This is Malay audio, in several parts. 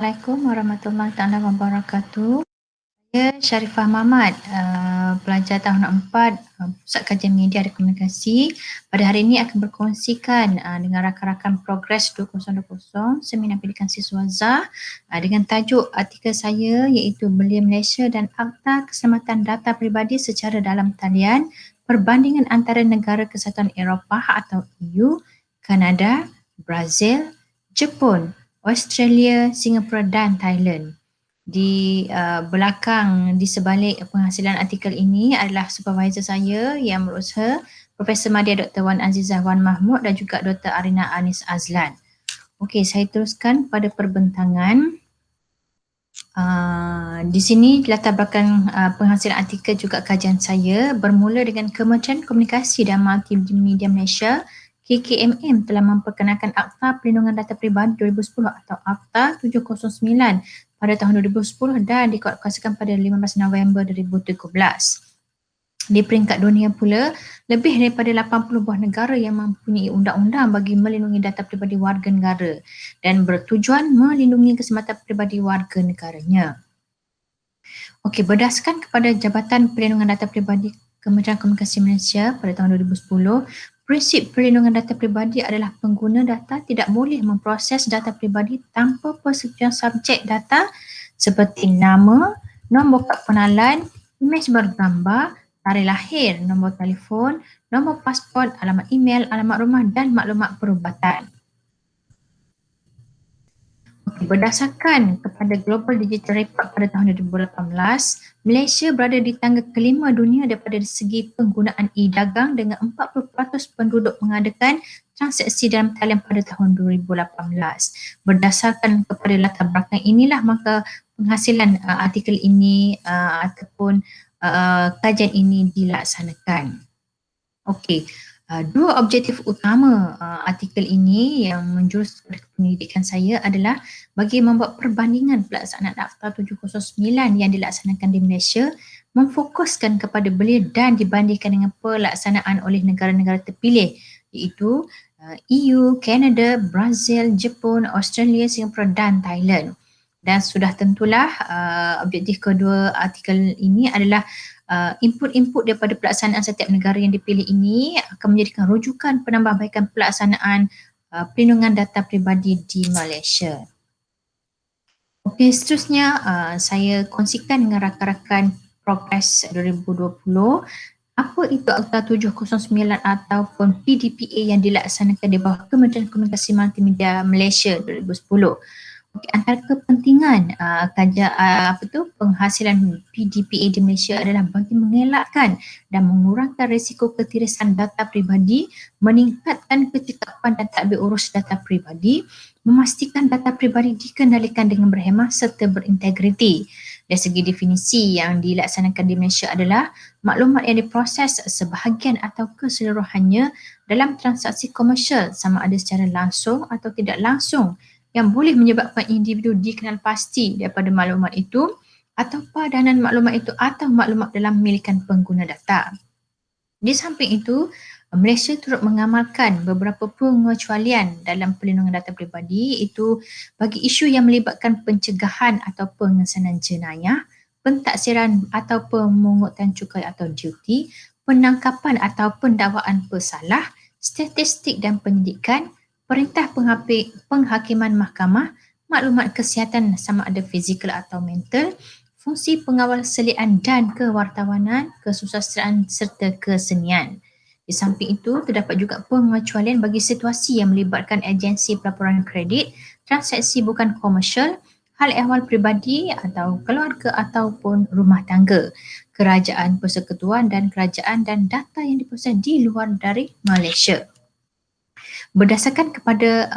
Assalamualaikum warahmatullahi taala wabarakatuh. Saya Sharifah Mahmad, pelajar tahun 4 Pusat Kajian Media dan Komunikasi. Pada hari ini akan berkongsikan dengan rakan-rakan Progress 2020 Seminar Pendidikan Siswa ZAH dengan tajuk artikel saya iaitu Belia Malaysia dan Akta Keselamatan Data Peribadi secara dalam talian, perbandingan antara negara Kesatuan Eropah atau EU, Kanada, Brazil, Jepun, Australia, Singapura dan Thailand. Di belakang, di sebalik penghasilan artikel ini adalah supervisor saya yang berusaha, Profesor Madya Dr. Wan Azizah Wan Mahmud dan juga Dr. Arina Anis Azlan. Okey, saya teruskan pada perbentangan. Di sini latar belakang penghasilan artikel juga kajian saya bermula dengan Kementerian Komunikasi dan Multimedia Malaysia KKMM telah memperkenalkan Akta Perlindungan Data Peribadi 2010 atau Akta 709 pada tahun 2010 dan dikuatkuasakan pada 15 November 2013. Di peringkat dunia pula, lebih daripada 80 buah negara yang mempunyai undang-undang bagi melindungi data peribadi warga negara dan bertujuan melindungi keselamatan peribadi warga negaranya. Okey, berdasarkan kepada Jabatan Perlindungan Data Peribadi Kementerian Komunikasi Malaysia pada tahun 2010, prinsip perlindungan data peribadi adalah pengguna data tidak boleh memproses data peribadi tanpa persetujuan subjek data seperti nama, nombor kad pengenalan, imej bergambar, tarikh lahir, nombor telefon, nombor pasport, alamat email, alamat rumah dan maklumat perubatan. Berdasarkan kepada Global Digital Report pada tahun 2018, Malaysia berada di tangga kelima dunia daripada segi penggunaan e-dagang dengan 40% penduduk mengadakan transaksi dalam talian pada tahun 2018. Berdasarkan kepada latar belakang inilah maka penghasilan artikel ini ataupun kajian ini dilaksanakan. Okey. Dua objektif utama artikel ini yang menjurus kepada penyelidikan saya adalah bagi membuat perbandingan pelaksanaan Akta 709 yang dilaksanakan di Malaysia, memfokuskan kepada belia dan dibandingkan dengan pelaksanaan oleh negara-negara terpilih iaitu EU, Kanada, Brazil, Jepun, Australia, Singapura dan Thailand. Dan sudah tentulah objektif kedua artikel ini adalah input-input daripada pelaksanaan setiap negara yang dipilih ini akan menjadikan rujukan penambahbaikan pelaksanaan perlindungan data peribadi di Malaysia. Okey, seterusnya saya kongsikan dengan rakan-rakan Progress 2020 apa itu Akta 709 ataupun PDPA yang dilaksanakan di bawah Kementerian Komunikasi Multimedia Malaysia 2010. Antara kepentingan penghasilan PDPA di Malaysia adalah bagi mengelakkan dan mengurangkan risiko ketirisan data peribadi, meningkatkan kecekapan dan tadbir urus data peribadi, memastikan data peribadi dikendalikan dengan berhemah serta berintegriti. Dari segi definisi yang dilaksanakan di Malaysia adalah maklumat yang diproses sebahagian atau keseluruhannya dalam transaksi komersial sama ada secara langsung atau tidak langsung yang boleh menyebabkan individu dikenal pasti daripada maklumat itu atau padanan maklumat itu atau maklumat dalam milikan pengguna data. Di samping itu, Malaysia turut mengamalkan beberapa pengecualian dalam perlindungan data peribadi iaitu bagi isu yang melibatkan pencegahan atau pengesanan jenayah, pentaksiran atau pemungutan cukai atau duty, penangkapan atau pendakwaan pesalah, statistik dan penyidikan, perintah penghakiman mahkamah, maklumat kesihatan sama ada fizikal atau mental, fungsi pengawal selian dan kewartawanan, kesusastraan serta kesenian. Di samping itu, terdapat juga pengecualian bagi situasi yang melibatkan agensi pelaporan kredit, transaksi bukan komersial, hal ehwal peribadi atau keluarga ataupun rumah tangga, kerajaan persekutuan dan kerajaan dan data yang diproses di luar dari Malaysia. Berdasarkan kepada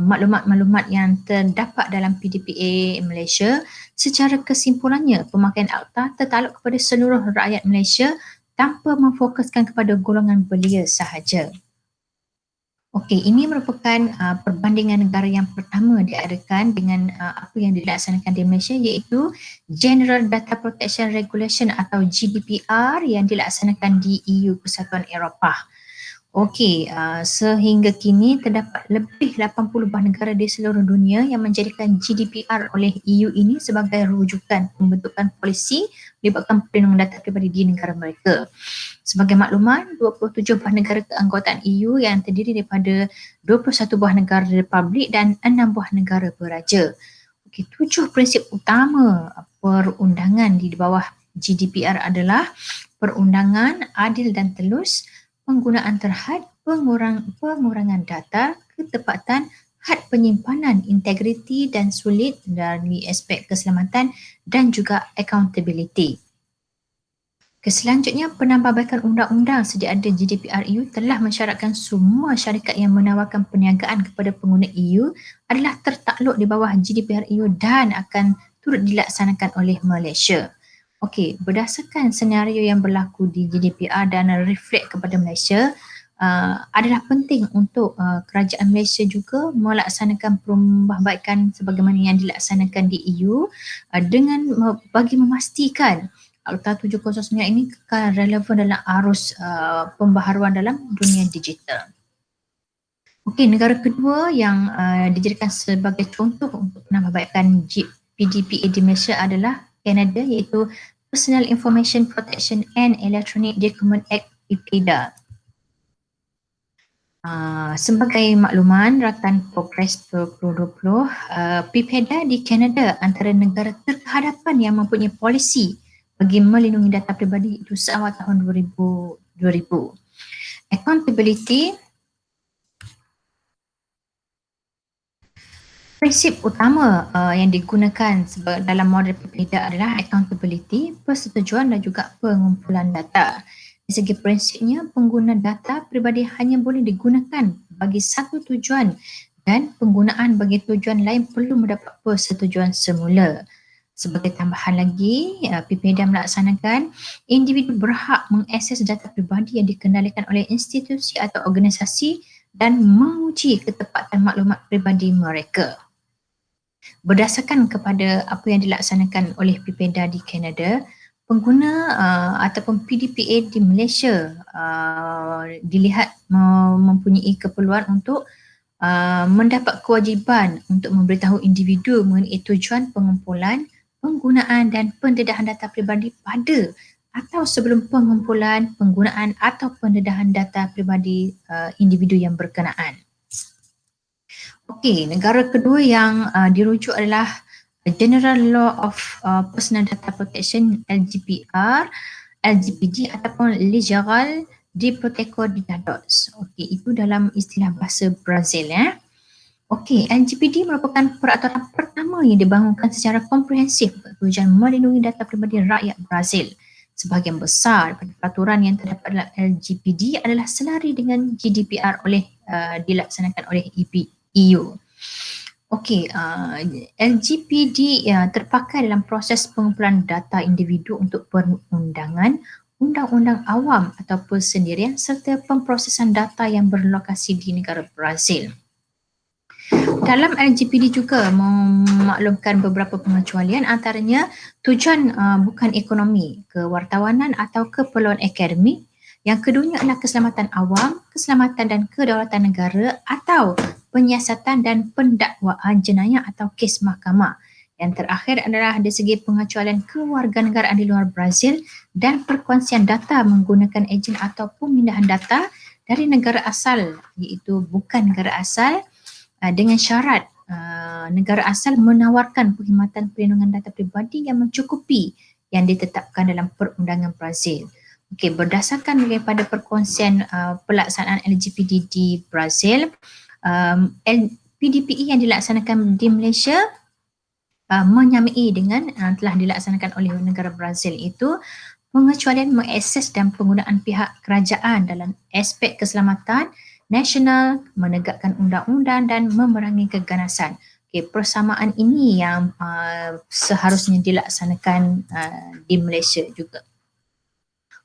maklumat-maklumat yang terdapat dalam PDPA Malaysia, secara kesimpulannya pemakaian akta tertakluk kepada seluruh rakyat Malaysia tanpa memfokuskan kepada golongan belia sahaja. Okey, ini merupakan perbandingan negara yang pertama diadakan dengan apa yang dilaksanakan di Malaysia iaitu General Data Protection Regulation atau GDPR yang dilaksanakan di EU Persatuan Eropah. Okey, sehingga kini terdapat lebih 80 buah negara di seluruh dunia yang menjadikan GDPR oleh EU ini sebagai rujukan pembentukan polisi melibatkan perlindungan data pribadi di negara mereka. Sebagai makluman, 27 buah negara keanggotaan EU yang terdiri daripada 21 buah negara republik dan 6 buah negara beraja. Okey, 7 prinsip utama perundangan di bawah GDPR adalah perundangan adil dan telus, penggunaan terhad, pengurangan data, ketepatan, had penyimpanan, integriti dan sulit dari aspek keselamatan dan juga accountability. Selanjutnya, penambahbaikan undang-undang sedia ada GDPR EU telah mensyaratkan semua syarikat yang menawarkan perniagaan kepada pengguna EU adalah tertakluk di bawah GDPR EU dan akan turut dilaksanakan oleh Malaysia. Okey, berdasarkan senario yang berlaku di GDPR dan reflect kepada Malaysia, adalah penting untuk kerajaan Malaysia juga melaksanakan penambahbaikan sebagaimana yang dilaksanakan di EU dengan bagi memastikan Akta 709 ini kekal relevan dalam arus pembaharuan dalam dunia digital. Okey, negara kedua yang dijadikan sebagai contoh untuk penambahbaikan PDPA di Malaysia adalah Canada, iaitu Personal Information Protection and Electronic Document Act (PIPEDA). Sebagai makluman, Raktan Progres 2020, PIPEDA di Canada antara negara terkehadapan yang mempunyai polisi bagi melindungi data pribadi itu seawal tahun 2000. Accountability, prinsip utama yang digunakan dalam model PIPEDA adalah accountability, persetujuan dan juga pengumpulan data. Dari segi prinsipnya, pengguna data peribadi hanya boleh digunakan bagi satu tujuan dan penggunaan bagi tujuan lain perlu mendapat persetujuan semula. Sebagai tambahan lagi, PIPEDA melaksanakan individu berhak mengakses data peribadi yang dikendalikan oleh institusi atau organisasi dan menguji ketepatan maklumat peribadi mereka. Berdasarkan kepada apa yang dilaksanakan oleh PIPEDA di Kanada, pengguna ataupun PDPA di Malaysia dilihat mempunyai keperluan untuk mendapat kewajipan untuk memberitahu individu mengenai tujuan pengumpulan, penggunaan dan pendedahan data peribadi pada atau sebelum pengumpulan, penggunaan atau pendedahan data peribadi individu yang berkenaan. Okey, negara kedua yang dirujuk adalah General Law of Personal Data Protection (LGPR), LGPD ataupun Legal de Protecção de Dados. Okey, itu dalam istilah bahasa Brazil ya. Okey, LGPD merupakan peraturan pertama yang dibangunkan secara komprehensif bertujuan melindungi data peribadi rakyat Brazil. Sebahagian besar daripada peraturan yang terdapat dalam LGPD adalah selari dengan GDPR dilaksanakan oleh EU. Okey, LGPD terpakai dalam proses pengumpulan data individu untuk perundangan, undang-undang awam atau persendirian serta pemprosesan data yang berlokasi di negara Brazil. Dalam LGPD juga memaklumkan beberapa pengecualian, antaranya tujuan bukan ekonomi, kewartawanan atau keperluan akademik. Yang keduanya adalah keselamatan awam, keselamatan dan kedaulatan negara atau penyiasatan dan pendakwaan jenayah atau kes mahkamah. Yang terakhir adalah dari segi pengecualian kewarganegaraan di luar Brazil dan perkongsian data menggunakan ejen atau pemindahan data dari negara asal, iaitu bukan negara asal, dengan syarat negara asal menawarkan perkhidmatan perlindungan data peribadi yang mencukupi yang ditetapkan dalam perundangan Brazil. Okey, berdasarkan daripada perkongsian pelaksanaan LGPD di Brazil, PDPE yang dilaksanakan di Malaysia menyamai dengan telah dilaksanakan oleh negara Brazil, itu pengecualian mengakses dan penggunaan pihak kerajaan dalam aspek keselamatan nasional, menegakkan undang-undang dan memerangi keganasan. Okay, persamaan ini yang seharusnya dilaksanakan di Malaysia juga.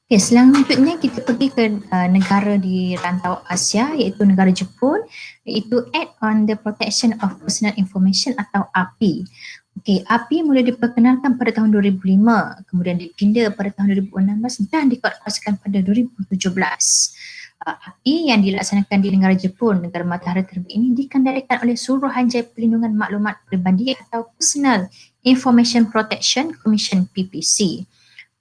Okay, selanjutnya kita pergi ke negara di rantau Asia, iaitu negara Jepun, iaitu Act on the Protection of Personal Information atau API. Okay, API mula diperkenalkan pada tahun 2005, kemudian dipinda pada tahun 2016 dan dikuatkuasakan pada 2017. API yang dilaksanakan di negara Jepun, negara matahari terbit ini dikendalikan oleh Suruhanjaya Perlindungan Maklumat Peribadi atau Personal Information Protection Commission PPC.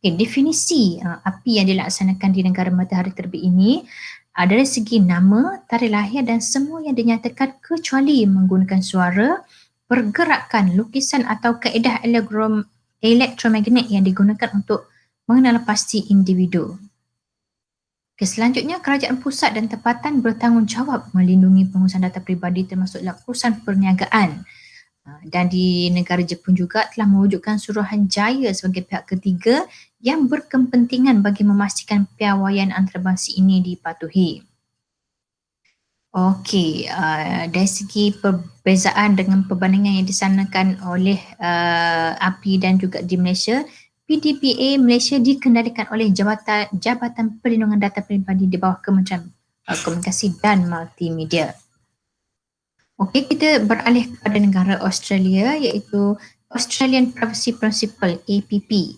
Definisi API yang dilaksanakan di negara matahari terbit ini dari segi nama, tarikh lahir dan semua yang dinyatakan kecuali menggunakan suara, pergerakan, lukisan atau kaedah elektromagnet yang digunakan untuk mengenal pasti individu. Selanjutnya, kerajaan pusat dan tempatan bertanggungjawab melindungi pengurusan data peribadi termasuk dalam urusan perniagaan. Dan di negara Jepun juga telah mewujudkan Suruhanjaya sebagai pihak ketiga yang berkepentingan bagi memastikan piawaian antarabangsa ini dipatuhi. Okey, dari segi perbezaan dengan perbandingan yang disanakan oleh API dan juga di Malaysia, PDPA Malaysia dikendalikan oleh Jabatan Perlindungan Data Peribadi di bawah Kementerian Komunikasi dan Multimedia. Okey, kita beralih kepada negara Australia iaitu Australian Privacy Principle APP.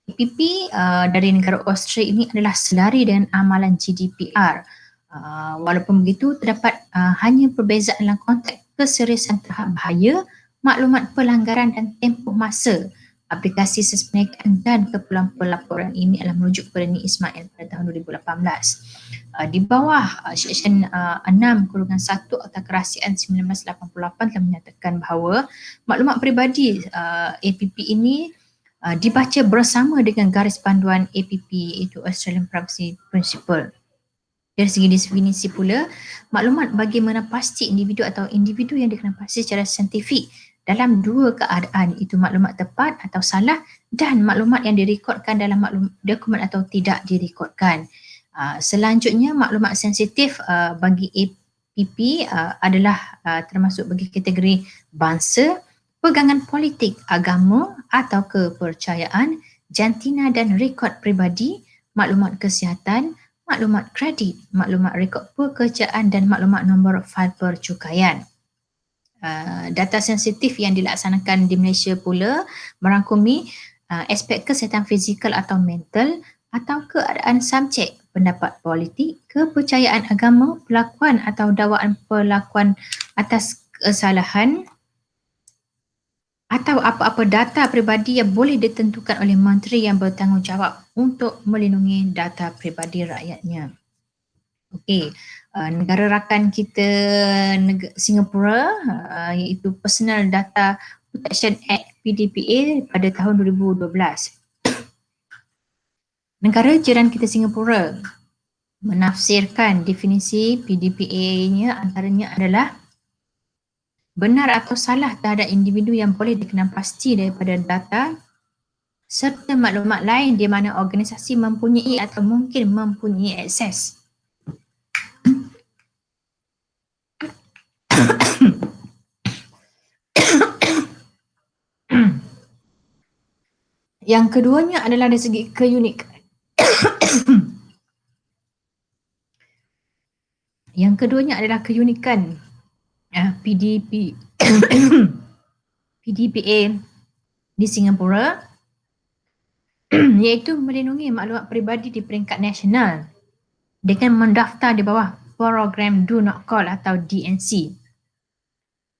APP dari negara Australia ini adalah selari dengan amalan GDPR. Walaupun begitu, terdapat hanya perbezaan dalam konteks keseriusan terhadap bahaya, maklumat pelanggaran dan tempoh masa. Aplikasi sesperniagaan dan keperluan pelaporan ini adalah merujuk kepada Ni Ismail pada tahun 2018. Di bawah Seksyen 6/1 Akta Kerahsiaan 1988 telah menyatakan bahawa maklumat peribadi APP ini dibaca bersama dengan garis panduan APP iaitu Australian Privacy Principle. Dari segi definisi pula, maklumat bagaimana pasti individu atau individu yang dikenal pasti secara saintifik dalam dua keadaan, iaitu maklumat tepat atau salah dan maklumat yang direkodkan dalam dokumen atau tidak direkodkan. Selanjutnya, maklumat sensitif bagi APP adalah termasuk bagi kategori bangsa, pegangan politik, agama atau kepercayaan, jantina dan rekod peribadi, maklumat kesihatan, maklumat kredit, maklumat rekod pekerjaan dan maklumat nombor fail percukaian. Data sensitif yang dilaksanakan di Malaysia pula merangkumi aspek kesihatan fizikal atau mental atau keadaan subjek, pendapat politik, kepercayaan agama, pelakuan atau dakwaan pelakuan atas kesalahan atau apa-apa data peribadi yang boleh ditentukan oleh menteri yang bertanggungjawab untuk melindungi data peribadi rakyatnya. Okey, negara rakan kita Singapura iaitu Personal Data Protection Act PDPA pada tahun 2012. Negara jiran kita Singapura menafsirkan definisi PDPA-nya antaranya adalah benar atau salah terhadap individu yang boleh dikenal pasti daripada data serta maklumat lain di mana organisasi mempunyai atau mungkin mempunyai akses. Yang keduanya adalah dari segi keunikan. Yang keduanya adalah keunikan PDPA di Singapura iaitu melindungi maklumat peribadi di peringkat nasional dengan mendaftar di bawah program Do Not Call atau DNC.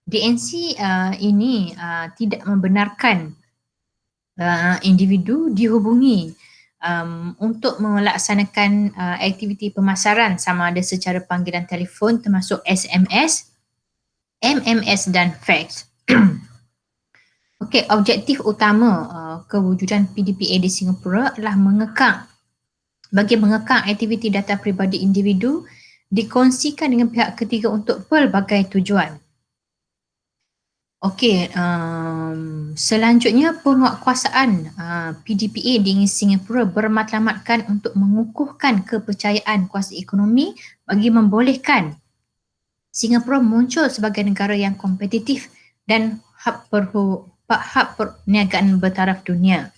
DNC ini tidak membenarkan individu dihubungi untuk melaksanakan aktiviti pemasaran sama ada secara panggilan telefon termasuk SMS, MMS dan fax. Okey, objektif utama kewujudan PDPA di Singapura adalah mengekang aktiviti data peribadi individu dikongsikan dengan pihak ketiga untuk pelbagai tujuan. Okey, selanjutnya penguatkuasaan PDPA di Singapura bermatlamatkan untuk mengukuhkan kepercayaan kuasa ekonomi bagi membolehkan Singapura muncul sebagai negara yang kompetitif dan hub perniagaan bertaraf dunia.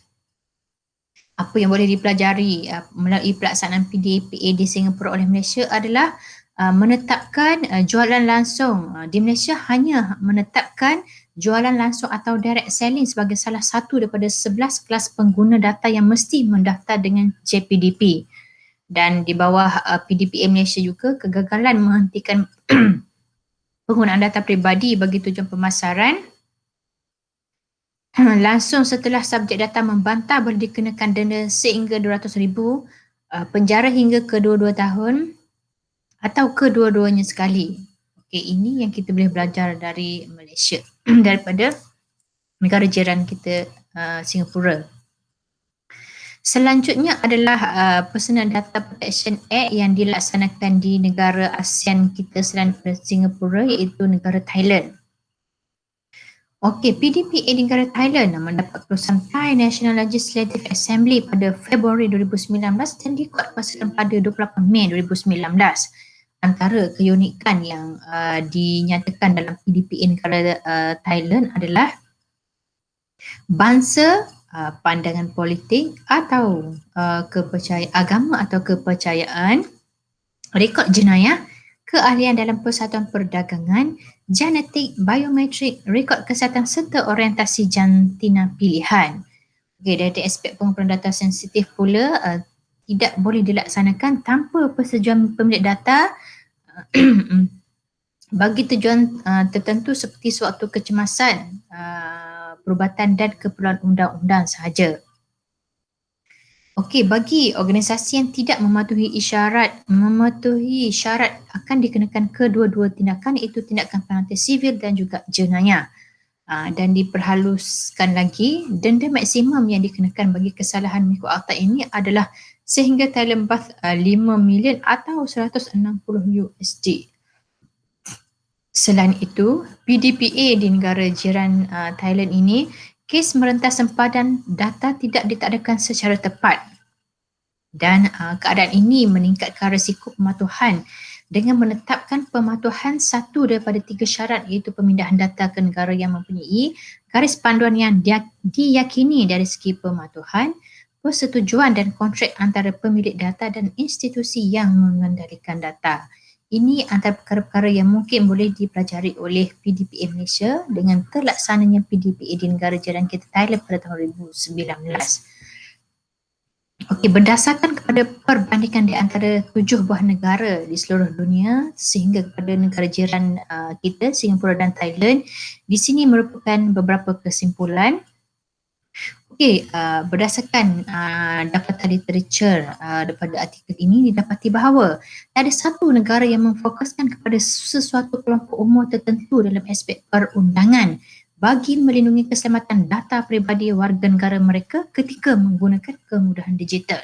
Apa yang boleh dipelajari melalui pelaksanaan PDPA di Singapura oleh Malaysia adalah menetapkan jualan langsung. Di Malaysia hanya menetapkan jualan langsung atau direct selling sebagai salah satu daripada 11 kelas pengguna data yang mesti mendaftar dengan JPDP. Dan di bawah PDPA Malaysia juga, kegagalan menghentikan penggunaan data peribadi bagi tujuan pemasaran langsung setelah subjek data membantah boleh dikenakan denda sehingga RM200,000, penjara hingga ke 2 tahun atau kedua-duanya sekali. Okey, ini yang kita boleh belajar dari Malaysia daripada negara jiran kita, Singapura. Selanjutnya adalah Personal Data Protection Act yang dilaksanakan di negara ASEAN kita selain Singapura, iaitu negara Thailand. Okey, PDPA di negara Thailand mendapat keputusan Thai National Legislative Assembly pada Februari 2019 dan dikuatkuasakan pada 28 Mei 2019. Antara keunikan yang dinyatakan dalam PDPA negara Thailand adalah bangsa, pandangan politik atau kepercayaan agama atau kepercayaan, rekod jenayah, keahlian dalam persatuan perdagangan, genetik, biometrik, rekod kesihatan serta orientasi jantina pilihan. Okay, dari aspek pengumpulan data sensitif pula tidak boleh dilaksanakan tanpa persetujuan pemilik data bagi tujuan tertentu seperti sewaktu kecemasan, perubatan dan keperluan undang-undang sahaja. Okey, bagi organisasi yang tidak mematuhi syarat akan dikenakan kedua-dua tindakan, iaitu tindakan penalti sivil dan juga jenayah. Dan diperhaluskan lagi, denda maksimum yang dikenakan bagi kesalahan mengikut akta ini adalah sehingga Thailand Baht 5 million atau $160. Selain itu, PDPA di negara jiran Thailand ini, kes merentas sempadan data tidak ditakdakan secara tepat. Dan keadaan ini meningkatkan risiko pematuhan dengan menetapkan pematuhan satu daripada 3 syarat, iaitu pemindahan data ke negara yang mempunyai garis panduan yang diyakini dari segi pematuhan, persetujuan dan kontrak antara pemilik data dan institusi yang mengendalikan data. Ini antara perkara-perkara yang mungkin boleh dipelajari oleh PDPA Malaysia dengan terlaksananya PDPA di negara jiran kita Thailand pada tahun 2019. Okey, berdasarkan kepada perbandingan di antara 7 buah negara di seluruh dunia sehingga kepada negara jiran kita, Singapura dan Thailand, di sini merupakan beberapa kesimpulan. Okey, berdasarkan dapatan literature daripada artikel ini, didapati bahawa ada satu negara yang memfokuskan kepada sesuatu kelompok umur tertentu dalam aspek perundangan bagi melindungi keselamatan data peribadi warga negara mereka ketika menggunakan kemudahan digital.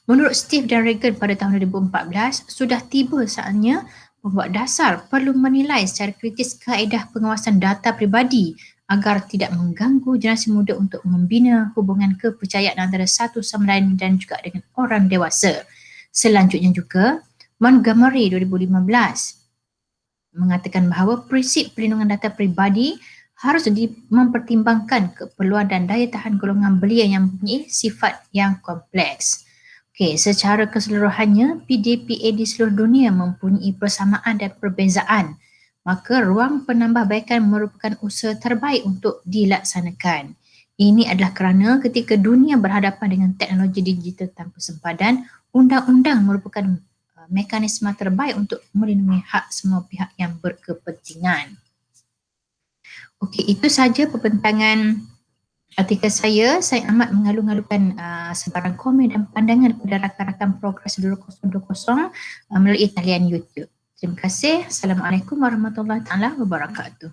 Menurut Steve dan Regan pada tahun 2014, sudah tiba saatnya pembuat dasar perlu menilai secara kritis kaedah pengawasan data peribadi agar tidak mengganggu generasi muda untuk membina hubungan kepercayaan antara satu sama lain dan juga dengan orang dewasa. Selanjutnya juga, Montgomery 2015 mengatakan bahawa prinsip perlindungan data peribadi harus mempertimbangkan keperluan dan daya tahan golongan belia yang mempunyai sifat yang kompleks. Okey, secara keseluruhannya, PDPA di seluruh dunia mempunyai persamaan dan perbezaan. Maka ruang penambahbaikan merupakan usaha terbaik untuk dilaksanakan. Ini adalah kerana ketika dunia berhadapan dengan teknologi digital tanpa sempadan, undang-undang merupakan mekanisme terbaik untuk melindungi hak semua pihak yang berkepentingan. Okey, itu sahaja pembentangan artikel saya. Saya amat mengalu-alukan sebarang komen dan pandangan kepada rakan-rakan Progress 2020 melalui talian YouTube. Terima kasih. Assalamualaikum warahmatullahi taala wabarakatuh.